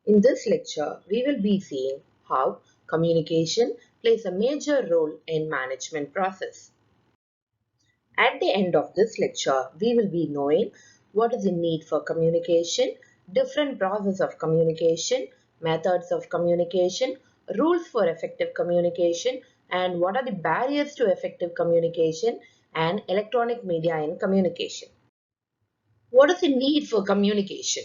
In this lecture, we will be seeing how communication plays a major role in management process. At the end of this lecture, we will be knowing what is the need for communication, different processes of communication, methods of communication, rules for effective communication, and what are the barriers to effective communication and electronic media in communication. What is the need for communication?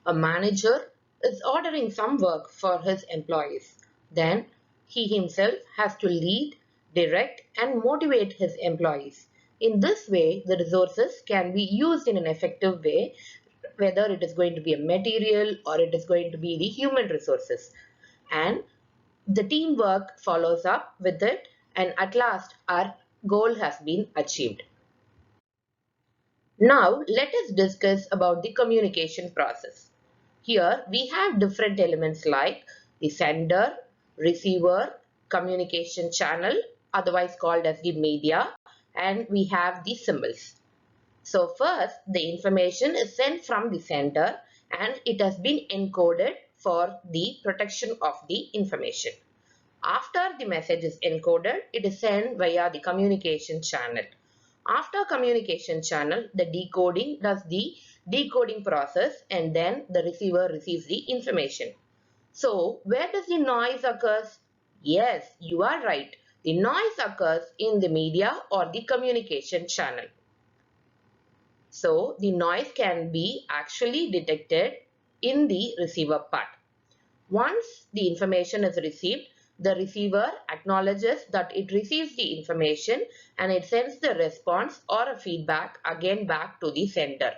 A manager is ordering some work for his employees. Then he himself has to lead, direct, and motivate his employees. In this way, the resources can be used in an effective way, whether it is going to be a material or it is going to be the human resources. And the teamwork follows up with it, and at last, our goal has been achieved. Now, let us discuss about the communication process. Here, we have different elements like the sender, receiver, communication channel, otherwise called as the media, and we have the symbols. So first, the information is sent from the sender and it has been encoded for the protection of the information. After the message is encoded, it is sent via the communication channel. After communication channel, the decoding does the decoding process and then the receiver receives the information. So, where does the noise occurs? Yes, you are right. The noise occurs in the media or the communication channel. So, the noise can be actually detected in the receiver part. Once the information is received, the receiver acknowledges that it receives the information and it sends the response or a feedback again back to the sender.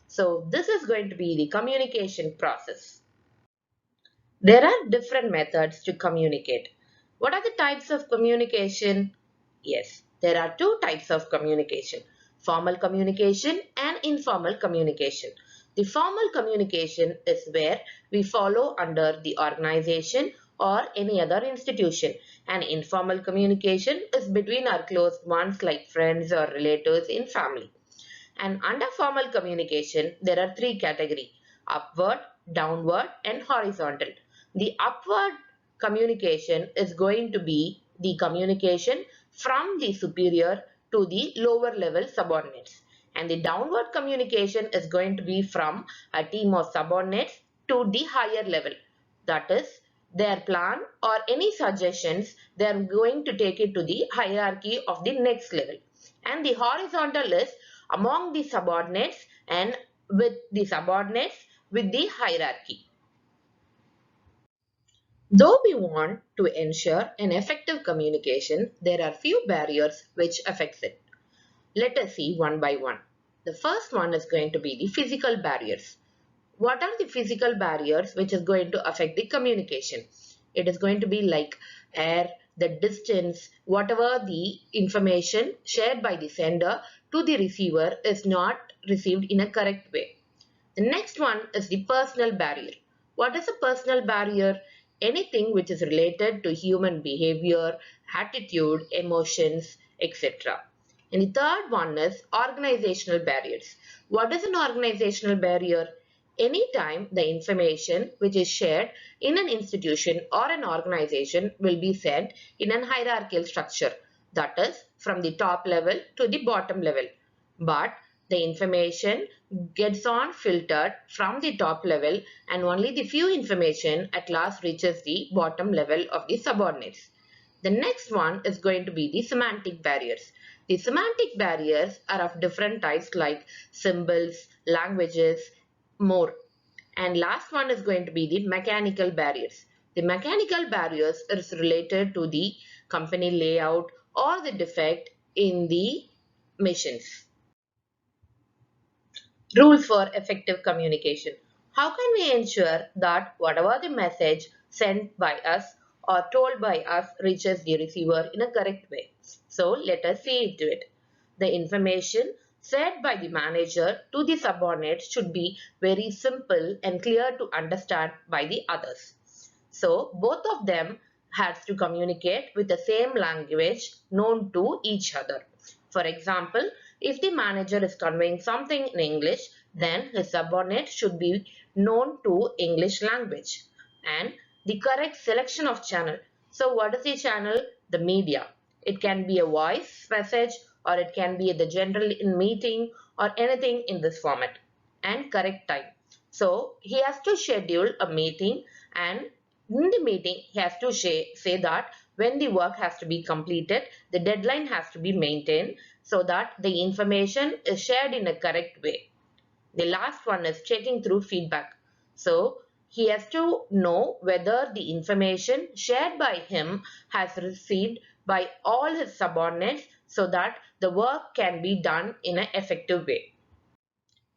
So this is going to be the communication process. There are different methods to communicate. What are the types of communication? Yes, there are two types of communication, formal communication and informal communication. The formal communication is where we follow under the organization or any other institution, and informal communication is between our close ones like friends or relatives in family. And under formal communication, there are three categories: upward, downward, and horizontal. The upward communication is going to be the communication from the superior to the lower level subordinates. And the downward communication is going to be from a team of subordinates to the higher level. That is, their plan or any suggestions, they are going to take it to the hierarchy of the next level. And the horizontal is among the subordinates and with the subordinates with the hierarchy. Though we want to ensure an effective communication, there are few barriers which affects it. Let us see one by one. The first one is going to be the physical barriers. What are the physical barriers which is going to affect the communication? It is going to be like air, the distance, whatever the information shared by the sender to the receiver is not received in a correct way. The next one is the personal barrier. What is a personal barrier? Anything which is related to human behavior, attitude, emotions, etc. And the third one is organizational barriers. What is an organizational barrier? Anytime the information which is shared in an institution or an organization will be sent in an hierarchical structure, that is from the top level to the bottom level. But the information gets on filtered from the top level and only the few information at last reaches the bottom level of the subordinates. The next one is going to be the semantic barriers. The semantic barriers are of different types like symbols, languages, more. And last one is going to be the mechanical barriers. The mechanical barriers is related to the company layout or the defect in the machines. Rules for effective communication. How can we ensure that whatever the message sent by us or told by us reaches the receiver in a correct way? So let us see into it. The information said by the manager to the subordinates should be very simple and clear to understand by the others. So both of them has to communicate with the same language known to each other. For example, if the manager is conveying something in English, then his subordinate should be known to English language, and the correct selection of channel. So what is the channel? The media. It can be a voice message, or it can be the general in meeting, or anything in this format. And correct time. So he has to schedule a meeting, and in the meeting he has to say that when the work has to be completed, the deadline has to be maintained so that the information is shared in a correct way. The last one is checking through feedback. So he has to know whether the information shared by him has received by all his subordinates so that the work can be done in an effective way.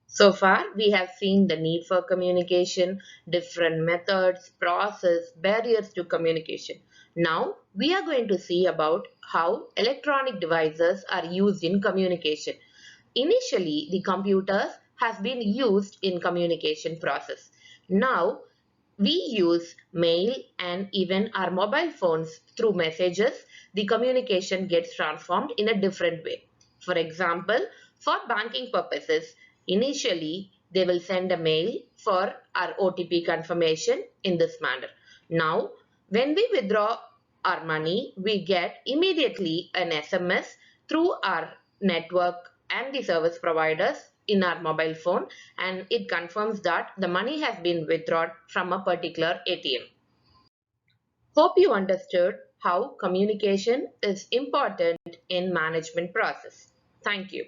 So far, we have seen the need for communication, different methods, process, barriers to communication. Now, we are going to see about how electronic devices are used in communication. Initially, the computers has been used in communication process. Now, we use mail and even our mobile phones through messages. The communication gets transformed in a different way. For example, for banking purposes, initially they will send a mail for our OTP confirmation in this manner. Now, when we withdraw our money, we get immediately an SMS through our network and the service providers in our mobile phone, and it confirms that the money has been withdrawn from a particular ATM. Hope you understood how communication is important in management process. Thank you.